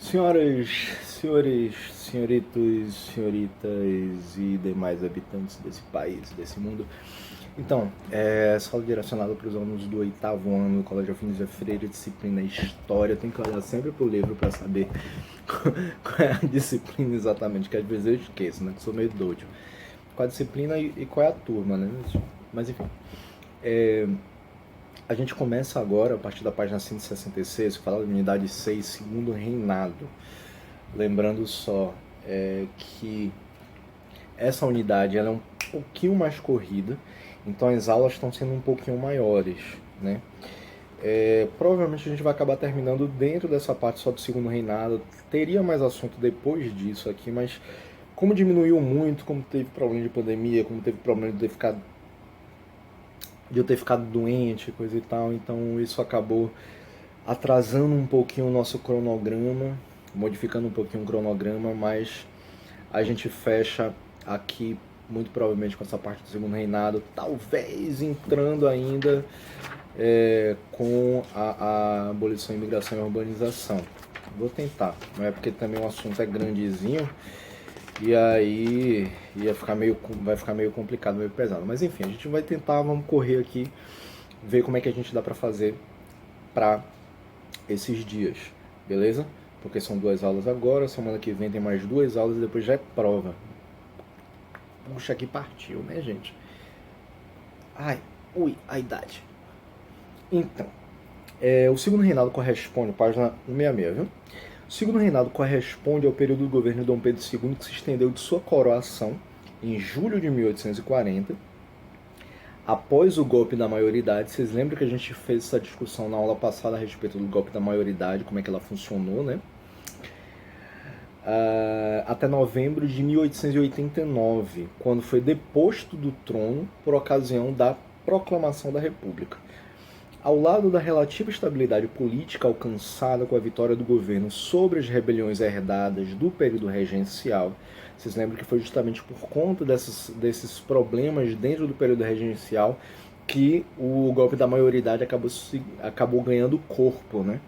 Senhoras, senhores, senhoritos, senhoritas e demais habitantes desse país, desse mundo. Então, essa aula direcionada para os alunos do oitavo ano do Colégio Afonso Freire, disciplina História. Eu tenho que olhar sempre pro livro para saber qual é a disciplina exatamente, que às vezes eu esqueço, né? Que sou meio doido. Qual a disciplina e qual é a turma, né? Mas enfim. A gente começa agora, a partir da página 166, que fala da unidade 6, segundo reinado. Lembrando só que essa unidade ela é um pouquinho mais corrida, então as aulas estão sendo um pouquinho maiores, né? Provavelmente a gente vai acabar terminando dentro dessa parte só do segundo reinado. Teria mais assunto depois disso aqui, mas como diminuiu muito, como teve problema de pandemia, como teve problema de eu ter ficado doente, coisa e tal, então isso acabou atrasando um pouquinho o nosso cronograma, modificando um pouquinho o cronograma, mas a gente fecha aqui muito provavelmente com essa parte do segundo reinado, talvez entrando ainda com a abolição, imigração e urbanização. Vou tentar, não é porque também o assunto é grandezinho e aí vai ficar meio complicado, meio pesado. Mas enfim, a gente vai tentar, vamos correr aqui, ver como é que a gente dá pra fazer para esses dias, beleza? Porque são 2 aulas agora, semana que vem tem mais 2 aulas e depois já é prova. Puxa, que partiu, né, gente? Ai, ui, a idade. Então, o segundo reinado corresponde, página 166, viu? O segundo reinado corresponde ao período do governo de Dom Pedro II, que se estendeu de sua coroação em julho de 1840, após o golpe da maioridade. Vocês lembram que a gente fez essa discussão na aula passada a respeito do golpe da maioridade, como é que ela funcionou, né? Até novembro de 1889, quando foi deposto do trono por ocasião da proclamação da República. Ao lado da relativa estabilidade política alcançada com a vitória do governo sobre as rebeliões herdadas do período regencial, vocês lembram que foi justamente por conta desses problemas dentro do período regencial que o golpe da maioridade acabou ganhando corpo, né?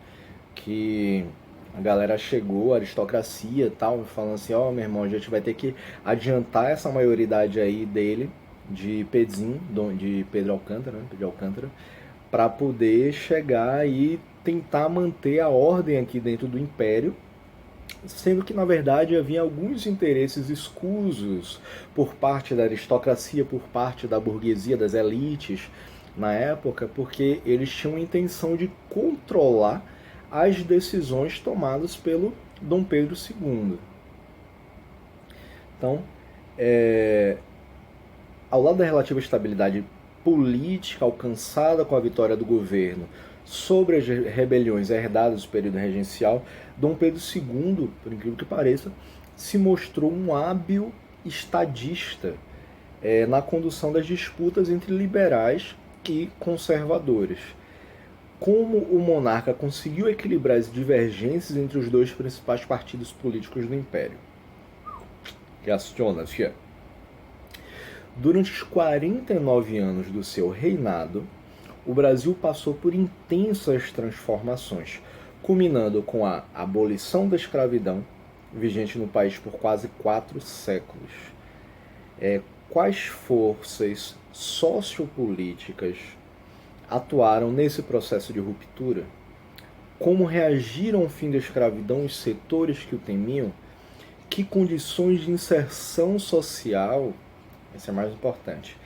Que a galera chegou, a aristocracia e tal, falando assim, ó, meu irmão, a gente vai ter que adiantar essa maioridade aí dele, de Pedzin, de Pedro Alcântara, né? Pedro Alcântara, para poder chegar e tentar manter a ordem aqui dentro do império, sendo que na verdade havia alguns interesses escusos por parte da aristocracia, por parte da burguesia, das elites na época, porque eles tinham a intenção de controlar as decisões tomadas pelo Dom Pedro II. Então, ao lado da relativa estabilidade política alcançada com a vitória do governo sobre as rebeliões herdadas do período regencial, Dom Pedro II, por incrível que pareça, se mostrou um hábil estadista na condução das disputas entre liberais e conservadores. Como o monarca conseguiu equilibrar as divergências entre os dois principais partidos políticos do Império? Questiona-se. Durante os 49 anos do seu reinado, o Brasil passou por intensas transformações, culminando com a abolição da escravidão, vigente no país por quase 4 séculos. Quais forças sociopolíticas atuaram nesse processo de ruptura? Como reagiram ao fim da escravidão os setores que o temiam? Que condições de inserção social, esse é mais importante,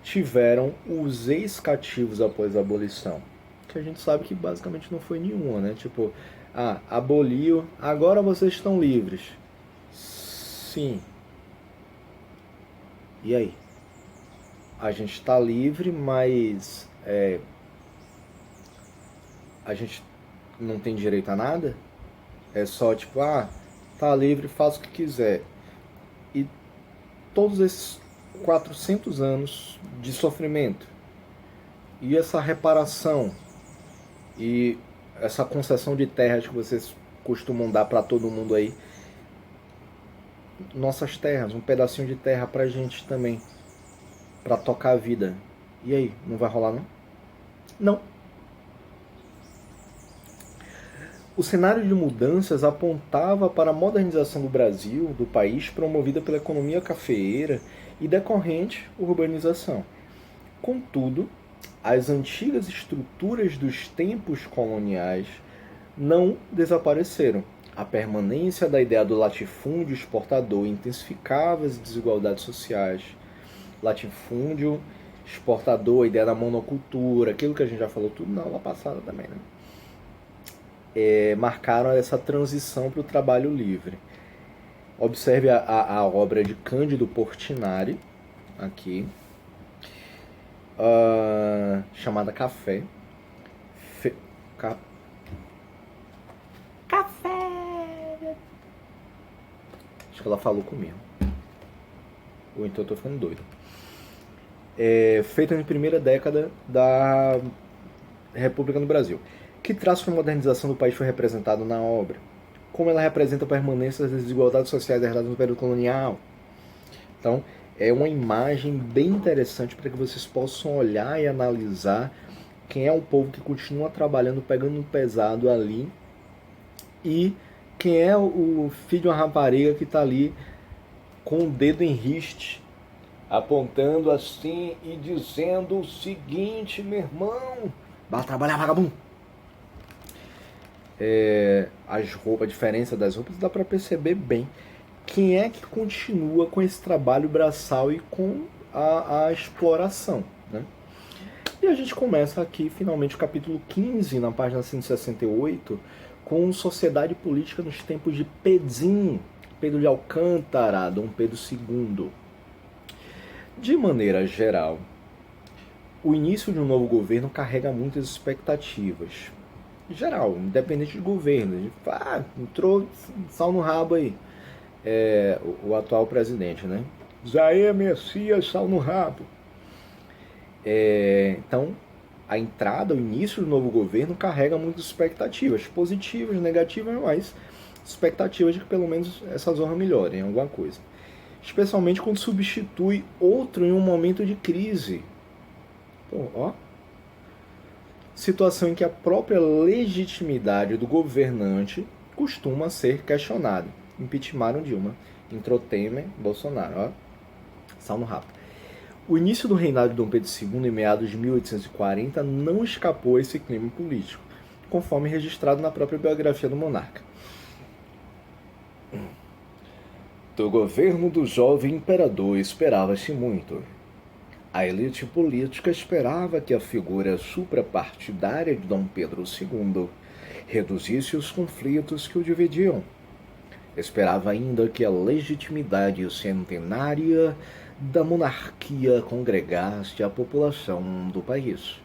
tiveram os ex-cativos após a abolição? Que a gente sabe que basicamente não foi nenhuma, né? Tipo, aboliu, agora vocês estão livres. Sim. E aí? A gente está livre, mas a gente não tem direito a nada? É só tipo, tá livre, faz o que quiser. E todos esses 400 anos de sofrimento e essa reparação e essa concessão de terras que vocês costumam dar para todo mundo aí, nossas terras, um pedacinho de terra pra gente também, pra tocar a vida. E aí, não vai rolar não? Não. O cenário de mudanças apontava para a modernização do Brasil, do país, promovida pela economia cafeeira e decorrente urbanização. Contudo, as antigas estruturas dos tempos coloniais não desapareceram. A permanência da ideia do latifúndio exportador intensificava as desigualdades sociais. Latifúndio exportador, a ideia da monocultura, aquilo que a gente já falou tudo na aula passada também, né? Marcaram essa transição para o trabalho livre. Observe a obra de Cândido Portinari, aqui, chamada Café. Café! Acho que ela falou comigo. Ou então eu tô ficando doido. Feita na primeira década da República no Brasil. Que traço de modernização do país foi representado na obra? Como ela representa a permanência das desigualdades sociais herdadas no período colonial? Então, é uma imagem bem interessante para que vocês possam olhar e analisar quem é o povo que continua trabalhando, pegando pesado ali, e quem é o filho de uma rapariga que está ali com o dedo em riste, apontando assim e dizendo o seguinte: meu irmão, vai trabalhar, vagabundo. As roupas, a diferença das roupas, dá para perceber bem quem é que continua com esse trabalho braçal e com a exploração, né? E a gente começa aqui finalmente o capítulo 15, na página 168, com Sociedade Política nos tempos de Pedim, Pedro de Alcântara, Dom Pedro II. De maneira geral, o início de um novo governo carrega muitas expectativas. Em geral, independente de governo. Entrou sal no rabo aí. O atual presidente, né? Jair Messias, sal no rabo. Então, a entrada, o início do novo governo carrega muitas expectativas, positivas, negativas, mas expectativas de que pelo menos essa zona melhore em alguma coisa. Especialmente quando substitui outro em um momento de crise. Situação em que a própria legitimidade do governante costuma ser questionada. Impeachmentaram Dilma, entrou Temer, Bolsonaro, sal no rabo. O início do reinado de Dom Pedro II, em meados de 1840, não escapou a esse clima político, conforme registrado na própria biografia do monarca. Do governo do jovem imperador esperava-se muito. A elite política esperava que a figura suprapartidária de Dom Pedro II reduzisse os conflitos que o dividiam. Esperava ainda que a legitimidade centenária da monarquia congregasse a população do país.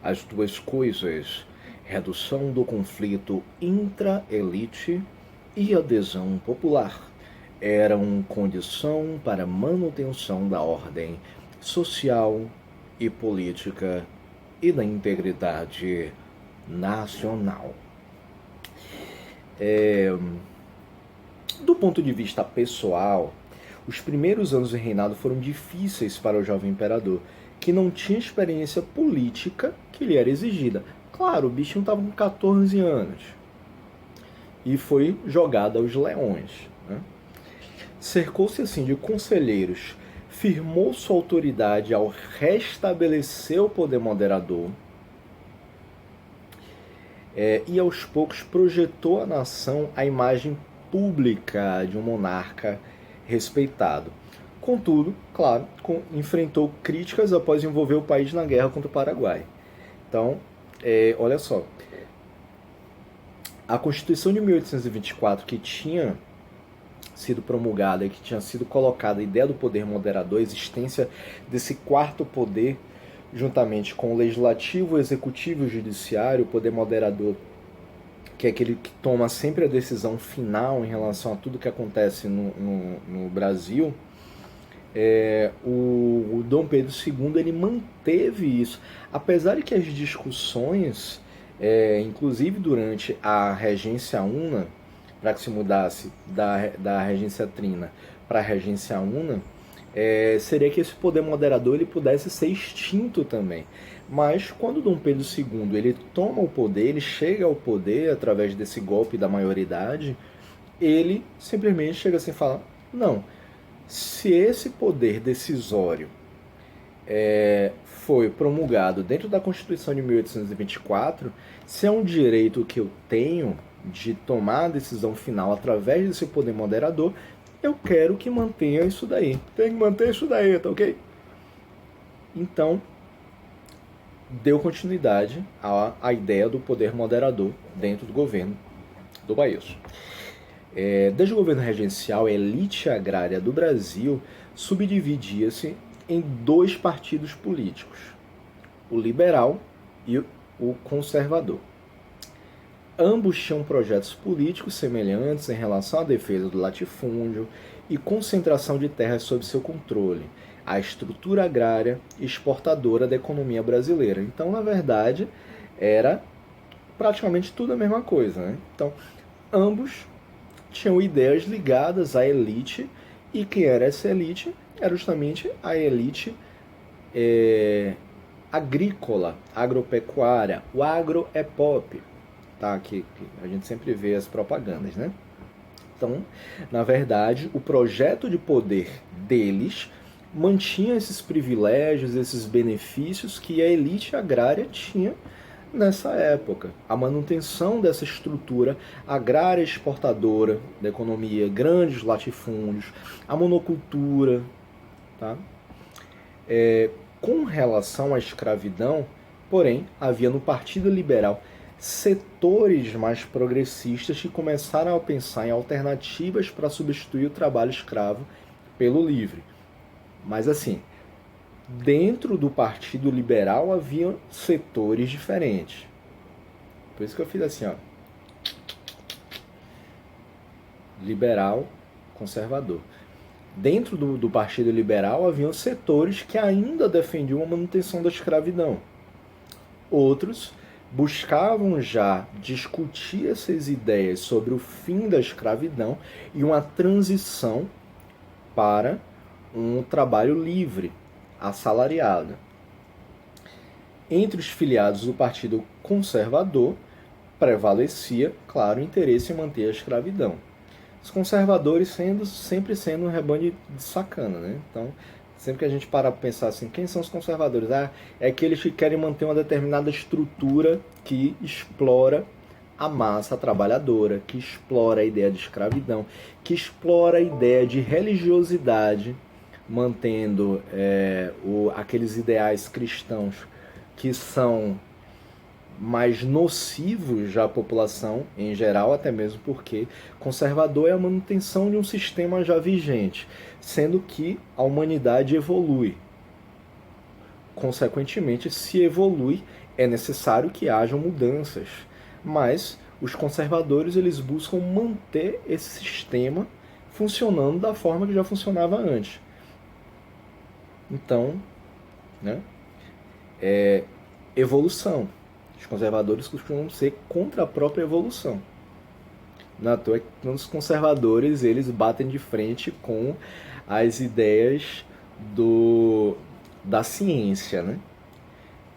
As duas coisas, redução do conflito intra-elite e adesão popular, eram condição para a manutenção da ordem social e política e da integridade nacional. Do ponto de vista pessoal, os primeiros anos de reinado foram difíceis para o jovem imperador, que não tinha experiência política que lhe era exigida. Claro, o bichinho estava com 14 anos e foi jogado aos leões, né? Cercou-se assim de conselheiros, firmou sua autoridade ao restabelecer o poder moderador e aos poucos projetou à nação a imagem pública de um monarca respeitado. Contudo, claro, enfrentou críticas após envolver o país na guerra contra o Paraguai. Então, olha só, a Constituição de 1824, que tinha sido promulgada e que tinha sido colocada a ideia do poder moderador, a existência desse quarto poder, juntamente com o legislativo, o executivo e o judiciário, o poder moderador, que é aquele que toma sempre a decisão final em relação a tudo que acontece no Brasil, o Dom Pedro II ele manteve isso, apesar de que as discussões, inclusive durante a regência una, para que se mudasse da regência trina para a regência una, seria que esse poder moderador ele pudesse ser extinto também. Mas quando Dom Pedro II ele toma o poder, ele chega ao poder através desse golpe da maioridade, ele simplesmente chega assim e fala: não, se esse poder decisório foi promulgado dentro da Constituição de 1824, se é um direito que eu tenho de tomar a decisão final através desse poder moderador, eu quero que mantenha isso daí. Tem que manter isso daí, tá ok? Então, deu continuidade à ideia do poder moderador dentro do governo do Baeço. Desde o governo regencial, a elite agrária do Brasil subdividia-se em dois partidos políticos, o liberal e o conservador. Ambos tinham projetos políticos semelhantes em relação à defesa do latifúndio e concentração de terras sob seu controle, a estrutura agrária exportadora da economia brasileira. Então, na verdade, era praticamente tudo a mesma coisa, né? Então, ambos tinham ideias ligadas à elite, e quem era essa elite? Era justamente a elite agrícola, agropecuária. O agro é pop, tá? Que a gente sempre vê as propagandas, né? Então, na verdade, o projeto de poder deles mantinha esses privilégios, esses benefícios que a elite agrária tinha nessa época. A manutenção dessa estrutura agrária exportadora da economia, grandes latifúndios, a monocultura. Tá? Com relação à escravidão, porém, havia no Partido Liberal setores mais progressistas que começaram a pensar em alternativas para substituir o trabalho escravo pelo livre. Mas assim, dentro do Partido Liberal havia setores diferentes. Por isso que eu fiz assim, ó. Liberal, conservador. Dentro do Partido Liberal haviam setores que ainda defendiam a manutenção da escravidão. Outros buscavam já discutir essas ideias sobre o fim da escravidão e uma transição para um trabalho livre, assalariado. Entre os filiados do Partido Conservador, prevalecia, claro, o interesse em manter a escravidão. Os conservadores sempre sendo um rebanho de sacana, né? Então, sempre que a gente para pensar assim, quem são os conservadores? É aqueles que querem manter uma determinada estrutura que explora a massa trabalhadora, que explora a ideia de escravidão, que explora a ideia de religiosidade, mantendo aqueles ideais cristãos que são mais nocivos já à população em geral, até mesmo porque conservador é a manutenção de um sistema já vigente, sendo que a humanidade evolui. Consequentemente, se evolui, é necessário que hajam mudanças. Mas os conservadores eles buscam manter esse sistema funcionando da forma que já funcionava antes. Então, né, evolução. Os conservadores costumam ser contra a própria evolução. Não à toa que os conservadores eles batem de frente com as ideias da ciência, né?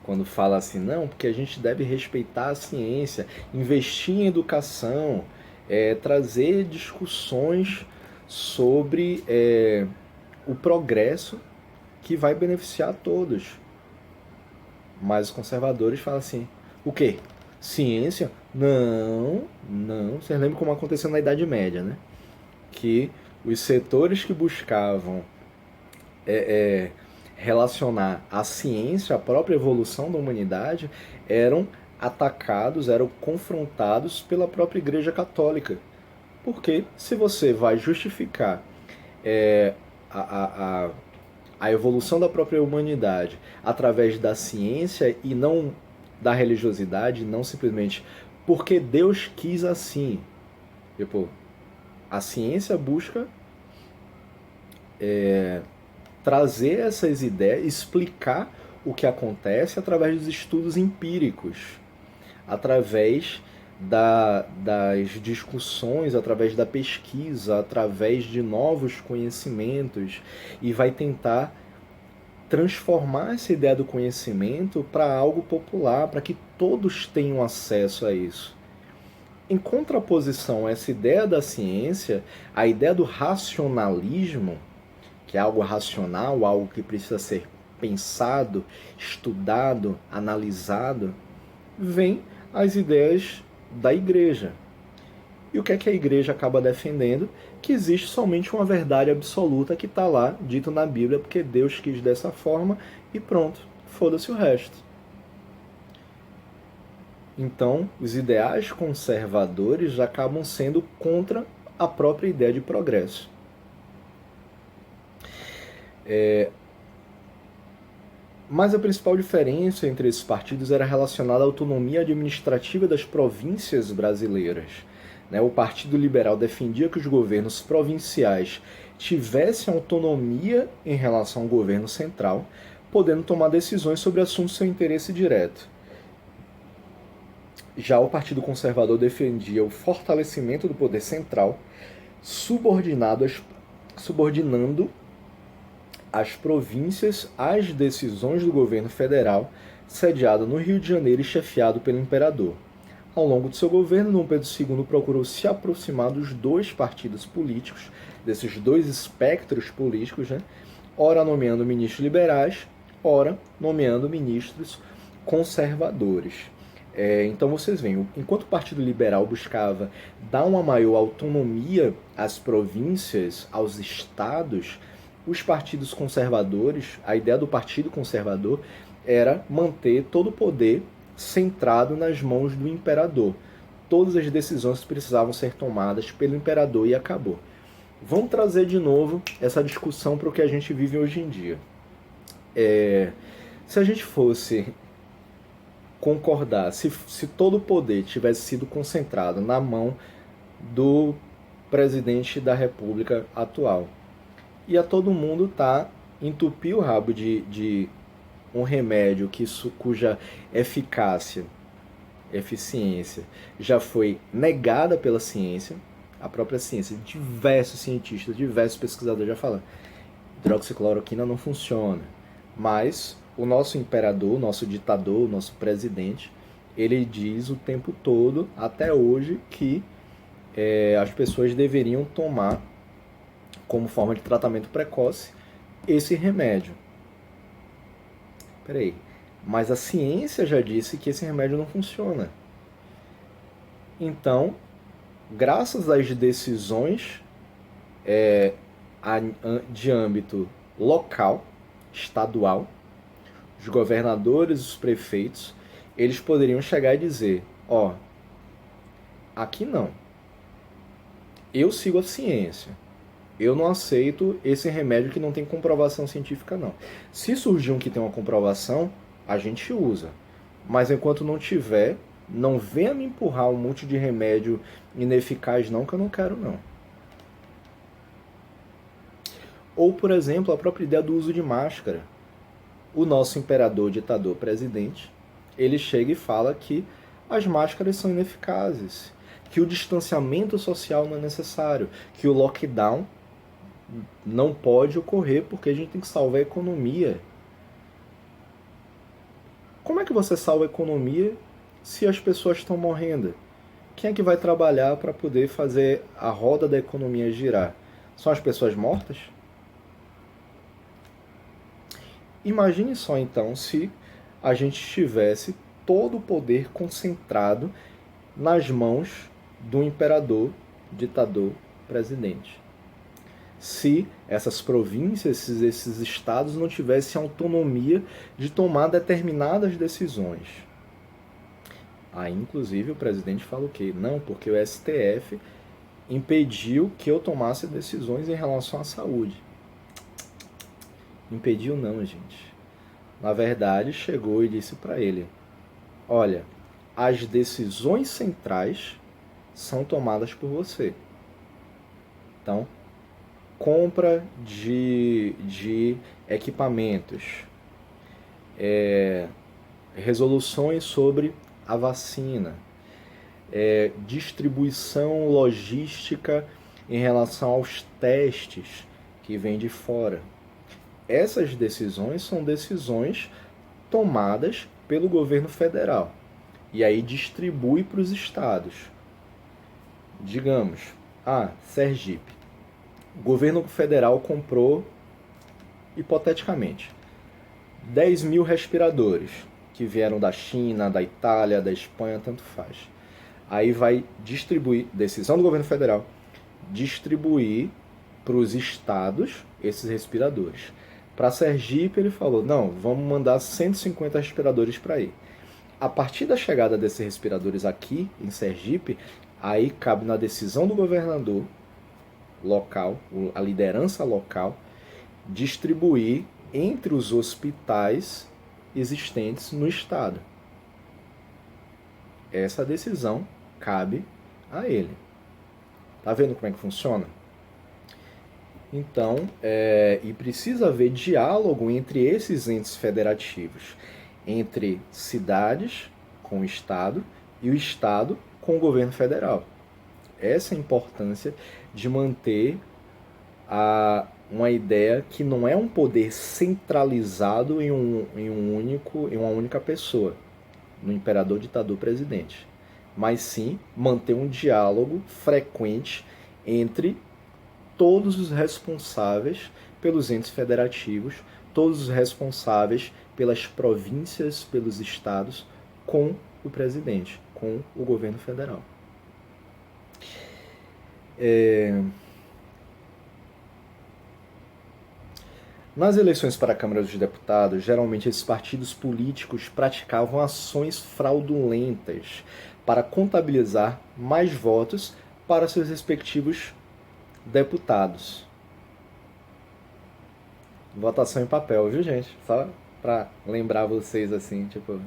Quando fala assim, não, porque a gente deve respeitar a ciência, investir em educação, trazer discussões sobre o progresso que vai beneficiar a todos. Mas os conservadores falam assim, o quê? Ciência? Não. Vocês lembram como aconteceu na Idade Média, né? Que os setores que buscavam relacionar a ciência à própria evolução da humanidade eram atacados, eram confrontados pela própria Igreja Católica. Porque se você vai justificar a evolução da própria humanidade através da ciência e não da religiosidade, não simplesmente porque Deus quis assim. Tipo, a ciência busca trazer essas ideias, explicar o que acontece através dos estudos empíricos, através das discussões, através da pesquisa, através de novos conhecimentos, e vai tentar transformar essa ideia do conhecimento para algo popular, para que todos tenham acesso a isso. Em contraposição a essa ideia da ciência, a ideia do racionalismo, que é algo racional, algo que precisa ser pensado, estudado, analisado, vem as ideias da igreja. E o que é que a igreja acaba defendendo? Que existe somente uma verdade absoluta que está lá, dito na Bíblia, porque Deus quis dessa forma e pronto, foda-se o resto. Então, os ideais conservadores acabam sendo contra a própria ideia de progresso. Mas a principal diferença entre esses partidos era relacionada à autonomia administrativa das províncias brasileiras. O Partido Liberal defendia que os governos provinciais tivessem autonomia em relação ao governo central, podendo tomar decisões sobre assuntos de seu interesse direto. Já o Partido Conservador defendia o fortalecimento do poder central, subordinando as províncias às decisões do governo federal, sediado no Rio de Janeiro e chefiado pelo imperador. Ao longo de seu governo, Dom Pedro II procurou se aproximar dos dois partidos políticos, desses dois espectros políticos, ora nomeando ministros liberais, ora nomeando ministros conservadores. Então vocês veem, enquanto o Partido Liberal buscava dar uma maior autonomia às províncias, aos estados, os partidos conservadores, a ideia do Partido Conservador era manter todo o poder centrado nas mãos do imperador. Todas as decisões precisavam ser tomadas pelo imperador e acabou. Vamos trazer de novo essa discussão para o que a gente vive hoje em dia. Se a gente fosse concordar, se todo o poder tivesse sido concentrado na mão do presidente da República atual, ia todo mundo entupir o rabo de um remédio cuja eficiência já foi negada pela ciência, a própria ciência, diversos cientistas, diversos pesquisadores já falam, hidroxicloroquina não funciona, mas o nosso imperador, o nosso ditador, o nosso presidente, ele diz o tempo todo, até hoje, que as pessoas deveriam tomar como forma de tratamento precoce esse remédio. Peraí, mas a ciência já disse que esse remédio não funciona. Então, graças às decisões de âmbito local, estadual, os governadores, os prefeitos, eles poderiam chegar e dizer, aqui não. Eu sigo a ciência. Eu não aceito esse remédio que não tem comprovação científica, não. Se surgir um que tem uma comprovação, a gente usa. Mas enquanto não tiver, não venha me empurrar um monte de remédio ineficaz, não, que eu não quero, não. Ou, por exemplo, a própria ideia do uso de máscara. O nosso imperador, ditador, presidente, ele chega e fala que as máscaras são ineficazes, que o distanciamento social não é necessário, que o lockdown não pode ocorrer porque a gente tem que salvar a economia. Como é que você salva a economia se as pessoas estão morrendo? Quem é que vai trabalhar para poder fazer a roda da economia girar? São as pessoas mortas? Imagine só então se a gente tivesse todo o poder concentrado nas mãos do imperador, ditador, presidente. Se essas províncias, esses estados não tivessem autonomia de tomar determinadas decisões. Aí, inclusive, o presidente fala o quê? Não, porque o STF impediu que eu tomasse decisões em relação à saúde. Impediu não, gente. Na verdade, chegou e disse para ele, olha, as decisões centrais são tomadas por você. Então, compra de equipamentos, resoluções sobre a vacina, distribuição logística em relação aos testes que vêm de fora. Essas decisões são decisões tomadas pelo governo federal e aí distribui para os estados. Digamos, Sergipe. O governo federal comprou, hipoteticamente, 10 mil respiradores que vieram da China, da Itália, da Espanha, tanto faz. Aí vai distribuir, decisão do governo federal, distribuir para os estados esses respiradores. Para Sergipe ele falou, não, vamos mandar 150 respiradores para aí. A partir da chegada desses respiradores aqui em Sergipe, aí cabe na decisão do governador local, a liderança local, distribuir entre os hospitais existentes no estado. Essa decisão cabe a ele. Tá vendo como é que funciona? Então, e precisa haver diálogo entre esses entes federativos, entre cidades com o estado e o estado com o governo federal. Essa é a importância de manter uma ideia que não é um poder centralizado em uma única pessoa, no imperador, ditador, presidente, mas sim manter um diálogo frequente entre todos os responsáveis pelos entes federativos, todos os responsáveis pelas províncias, pelos estados, com o presidente, com o governo federal. Nas eleições para a Câmara dos Deputados, geralmente esses partidos políticos praticavam ações fraudulentas para contabilizar mais votos para seus respectivos deputados. Votação em papel, viu, gente? Só para lembrar vocês assim, tipo...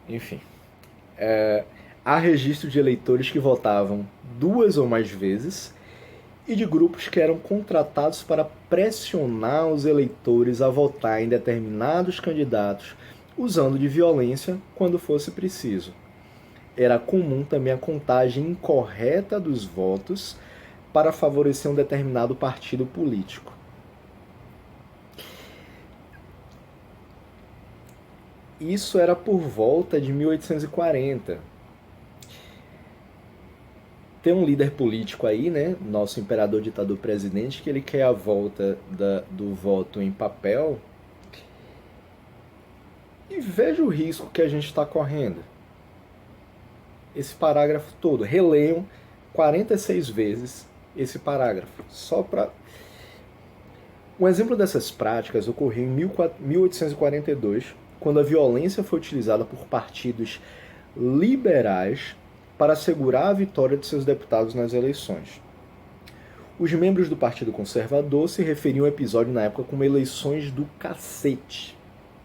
Enfim. Há registro de eleitores que votavam 2 ou mais vezes e de grupos que eram contratados para pressionar os eleitores a votar em determinados candidatos usando de violência quando fosse preciso. Era comum também a contagem incorreta dos votos para favorecer um determinado partido político. Isso era por volta de 1840. Tem um líder político aí, né, nosso imperador, ditador, presidente, que ele quer a volta do voto em papel. E veja o risco que a gente está correndo. Esse parágrafo todo, releiam 46 vezes esse parágrafo, só para... Um exemplo dessas práticas ocorreu em 1842, quando a violência foi utilizada por partidos liberais para assegurar a vitória de seus deputados nas eleições. Os membros do Partido Conservador se referiam ao episódio na época como eleições do cacete.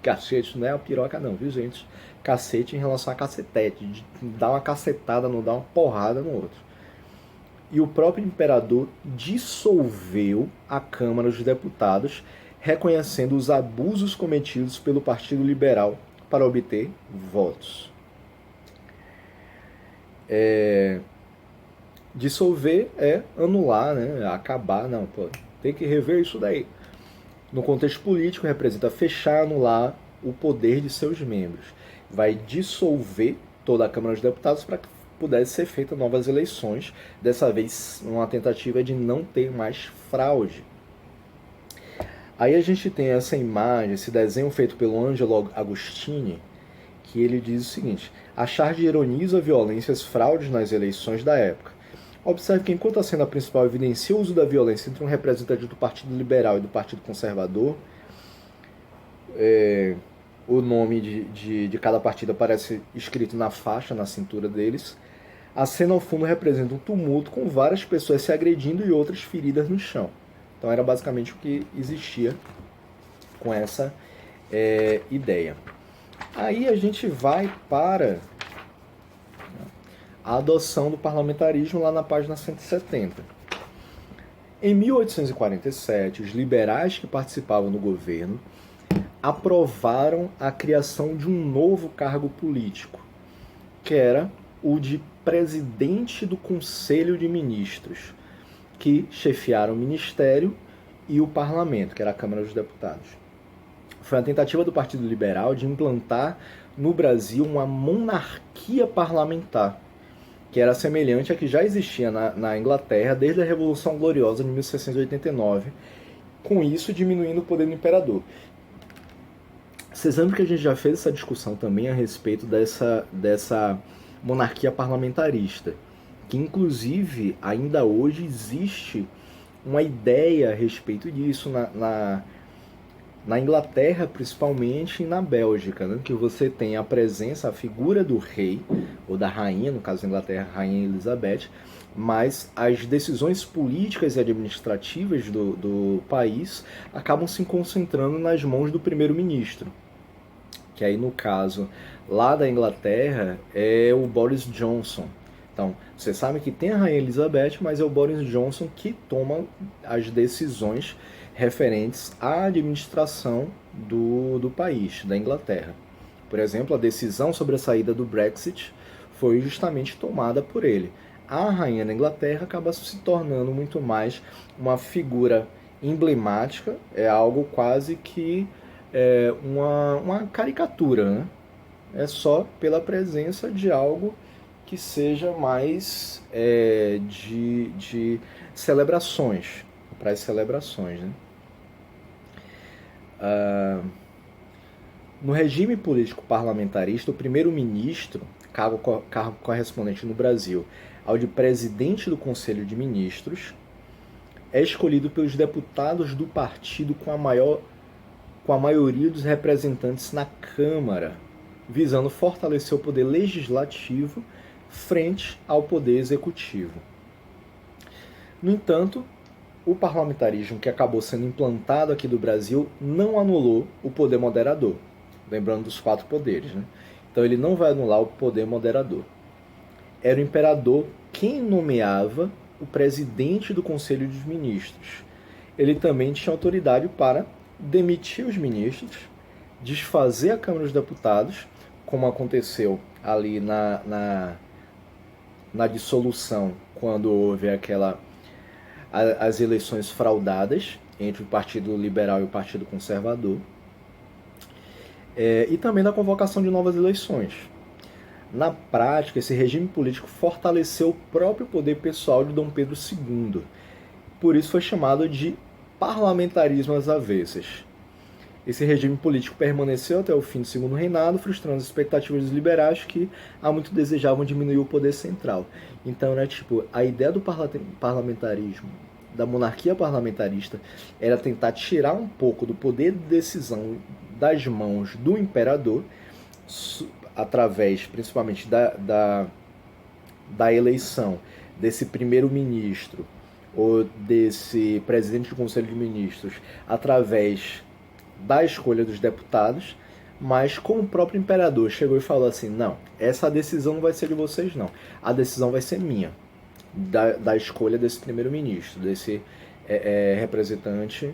Cacete não é a piroca não, viu, gente? Cacete em relação a cacetete, de dar uma cacetada, não dar uma porrada no outro. E o próprio imperador dissolveu a Câmara dos Deputados, reconhecendo os abusos cometidos pelo Partido Liberal para obter votos. Dissolver é anular, né? Acabar, não, pô, tem que rever isso daí. No contexto político, representa fechar, anular o poder de seus membros. Vai dissolver toda a Câmara dos Deputados para que pudesse ser feitas novas eleições, dessa vez uma tentativa de não ter mais fraude. Aí a gente tem essa imagem, esse desenho feito pelo Angelo Agostini, que ele diz o seguinte: a charge ironiza a violência e as fraudes nas eleições da época. Observe que enquanto a cena principal evidencia o uso da violência entre um representante do Partido Liberal e do Partido Conservador, o nome de cada partido aparece escrito na faixa, na cintura deles, a cena ao fundo representa um tumulto com várias pessoas se agredindo e outras feridas no chão. Então era basicamente o que existia com essa ideia. Aí a gente vai para a adoção do parlamentarismo lá na página 170. Em 1847, os liberais que participavam do governo aprovaram a criação de um novo cargo político, que era o de presidente do Conselho de Ministros, que chefiaram o Ministério e o Parlamento, que era a Câmara dos Deputados. Foi uma tentativa do Partido Liberal de implantar no Brasil uma monarquia parlamentar, que era semelhante à que já existia na Inglaterra desde a Revolução Gloriosa de 1689, com isso diminuindo o poder do imperador. Vocês lembram que a gente já fez essa discussão também a respeito dessa monarquia parlamentarista, que inclusive ainda hoje existe uma ideia a respeito disso na Inglaterra principalmente e na Bélgica, né? Que você tem a presença, a figura do rei, ou da rainha, no caso da Inglaterra, a Rainha Elizabeth, mas as decisões políticas e administrativas do país acabam se concentrando nas mãos do primeiro-ministro, que aí no caso lá da Inglaterra é o Boris Johnson. Então, você sabe que tem a Rainha Elizabeth, mas é o Boris Johnson que toma as decisões referentes à administração do país, da Inglaterra. Por exemplo, a decisão sobre a saída do Brexit foi justamente tomada por ele. A Rainha da Inglaterra acaba se tornando muito mais uma figura emblemática, é algo quase que uma caricatura, né? É só pela presença de algo que seja mais de celebrações, para as celebrações, né? No regime político parlamentarista, o primeiro-ministro, cargo correspondente no Brasil ao de presidente do Conselho de Ministros, é escolhido pelos deputados do partido com a maioria dos representantes na Câmara, visando fortalecer o poder legislativo frente ao poder executivo. No entanto, o parlamentarismo que acabou sendo implantado aqui do Brasil não anulou o poder moderador, lembrando dos 4 poderes, né? Então ele não vai anular o poder moderador. Era o imperador quem nomeava o presidente do Conselho dos Ministros. Ele também tinha autoridade para demitir os ministros, desfazer a Câmara dos Deputados, como aconteceu ali na dissolução, quando houve as eleições fraudadas entre o Partido Liberal e o Partido Conservador, e também na convocação de novas eleições. Na prática, esse regime político fortaleceu o próprio poder pessoal de Dom Pedro II. Por isso foi chamado de parlamentarismo às avessas. Esse regime político permaneceu até o fim do segundo reinado, frustrando as expectativas dos liberais que há muito desejavam diminuir o poder central. Então, né, a ideia do parlamentarismo, da monarquia parlamentarista, era tentar tirar um pouco do poder de decisão das mãos do imperador, através principalmente da eleição desse primeiro-ministro ou desse presidente do Conselho de Ministros, através da escolha dos deputados, mas como o próprio imperador chegou e falou assim, não, essa decisão não vai ser de vocês não, a decisão vai ser minha, da escolha desse primeiro-ministro, desse representante,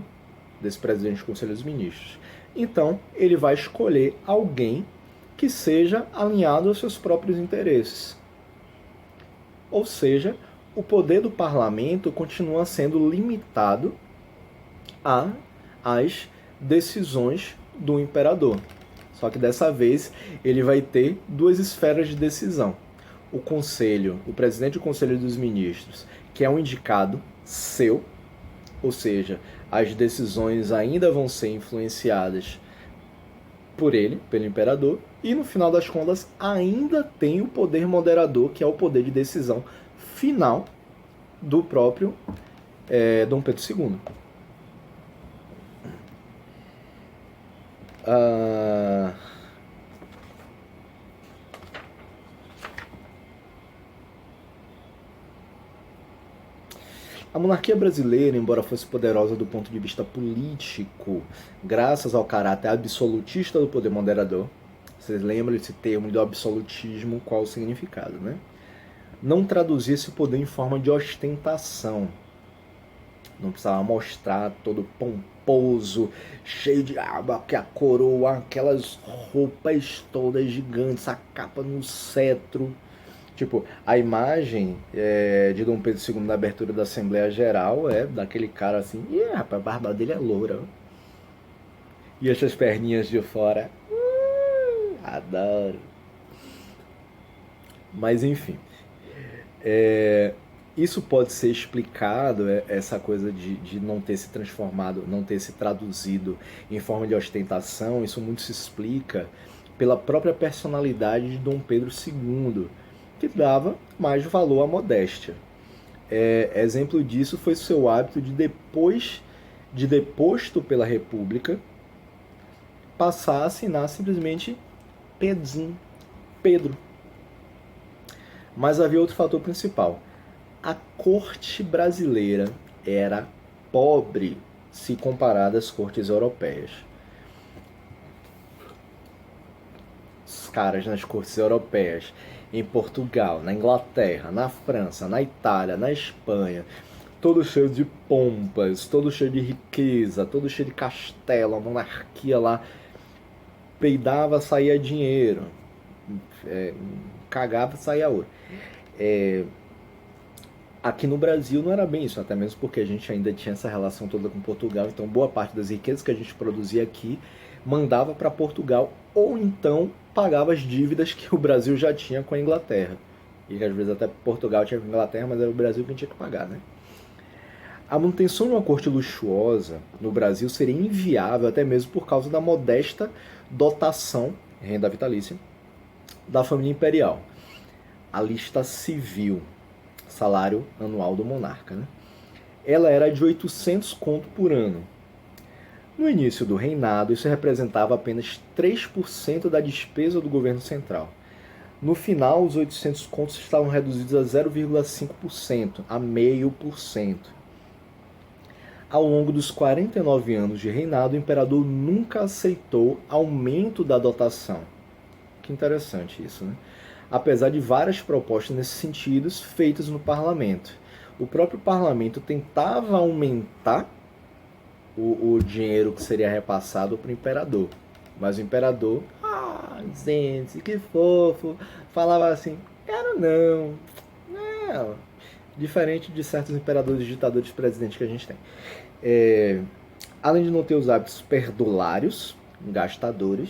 desse presidente do Conselho dos Ministros. Então, ele vai escolher alguém que seja alinhado aos seus próprios interesses. Ou seja, o poder do parlamento continua sendo limitado às decisões do imperador. Só que dessa vez ele vai ter 2 esferas de decisão. O conselho, o presidente do Conselho dos Ministros, que é um indicado seu, ou seja, as decisões ainda vão ser influenciadas por ele, pelo imperador, e no final das contas ainda tem o poder moderador, que é o poder de decisão final do próprio Dom Pedro II. A monarquia brasileira, embora fosse poderosa do ponto de vista político, graças ao caráter absolutista do poder moderador, vocês lembram desse termo do absolutismo, qual o significado, né? Não traduzia esse poder em forma de ostentação. Não precisava mostrar todo pomposo, cheio de água, que a coroa, aquelas roupas todas gigantes, a capa no cetro. Tipo, a imagem de Dom Pedro II na abertura da Assembleia Geral é daquele cara assim, e rapaz, a barba dele é loura. E essas perninhas de fora. Adoro. Mas enfim. Isso pode ser explicado, essa coisa de não ter se transformado, não ter se traduzido em forma de ostentação, isso muito se explica pela própria personalidade de Dom Pedro II, que dava mais valor à modéstia. Exemplo disso foi seu hábito de deposto pela República, passar a assinar simplesmente Pedzinho, Pedro. Mas havia outro fator principal. A corte brasileira era pobre se comparada às cortes europeias. Os caras nas cortes europeias, em Portugal, na Inglaterra, na França, na Itália, na Espanha, todo cheio de pompas, todo cheio de riqueza, todo cheio de castelo, a monarquia lá, peidava, saía dinheiro, cagava, saía ouro. Aqui no Brasil não era bem isso, até mesmo porque a gente ainda tinha essa relação toda com Portugal, então boa parte das riquezas que a gente produzia aqui mandava para Portugal, ou então pagava as dívidas que o Brasil já tinha com a Inglaterra. E às vezes até Portugal tinha com a Inglaterra, mas era o Brasil que tinha que pagar, né? A manutenção de uma corte luxuosa no Brasil seria inviável, até mesmo por causa da modesta dotação, renda vitalícia, da família imperial. A lista civil, salário anual do monarca, né? Ela era de 800 conto por ano. No início do reinado, isso representava apenas 3% da despesa do governo central. No final, os 800 contos estavam reduzidos a 0,5%, a 0,5%. Ao longo dos 49 anos de reinado, o imperador nunca aceitou aumento da dotação. Que interessante isso, né? Apesar de várias propostas nesse sentido feitas no parlamento. O próprio parlamento tentava aumentar o dinheiro que seria repassado para o imperador. Mas o imperador, gente, que fofo, falava assim, quero não. Não. Diferente de certos imperadores, ditadores, presidentes que a gente tem. Além de não ter os hábitos perdulários, gastadores,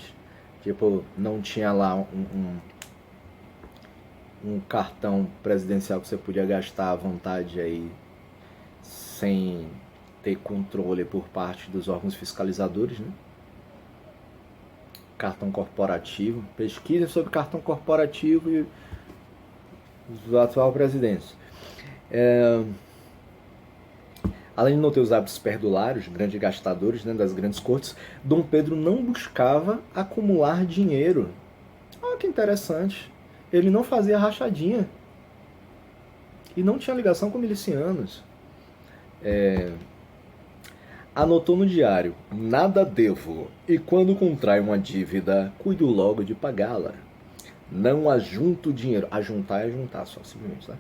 tipo, não tinha lá um cartão presidencial que você podia gastar à vontade aí, sem ter controle por parte dos órgãos fiscalizadores, né? Cartão corporativo, pesquisem sobre cartão corporativo e o atual presidente. Além de não ter os hábitos perdulários, grandes gastadores, né, das grandes cortes, Dom Pedro não buscava acumular dinheiro. Que interessante. Ele não fazia rachadinha. E não tinha ligação com milicianos. Anotou no diário, nada devo, e quando contrai uma dívida, cuido logo de pagá-la. Não ajunto dinheiro. Ajuntar é juntar só, simplesmente, tá?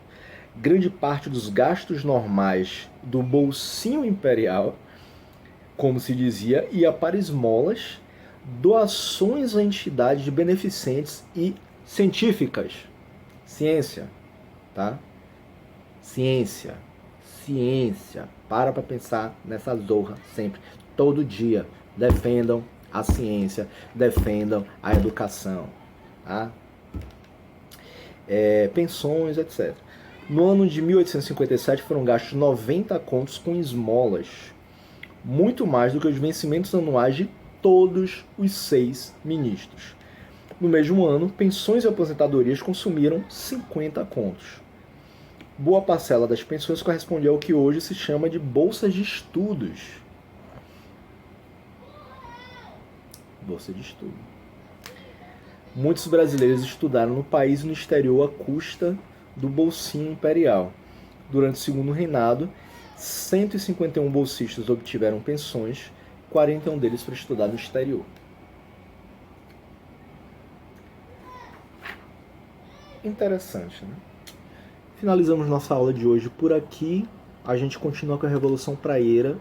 Grande parte dos gastos normais do bolsinho imperial, como se dizia, ia para esmolas, doações a entidades beneficentes e científicas. Ciência, tá? Ciência. Para pensar nessa zorra sempre. Todo dia. Defendam a ciência, defendam a educação, tá? Pensões, etc. No ano de 1857 foram gastos 90 contos com esmolas, muito mais do que os vencimentos anuais de todos os 6 ministros. No mesmo ano, pensões e aposentadorias consumiram 50 contos. Boa parcela das pensões correspondia ao que hoje se chama de bolsas de estudos. Bolsa de estudo. Muitos brasileiros estudaram no país e no exterior à custa do bolsinho imperial. Durante o segundo reinado, 151 bolsistas obtiveram pensões, 41 deles para estudar no exterior. Interessante, né? Finalizamos nossa aula de hoje por aqui. A gente continua com a Revolução Praieira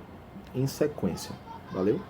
em sequência. Valeu?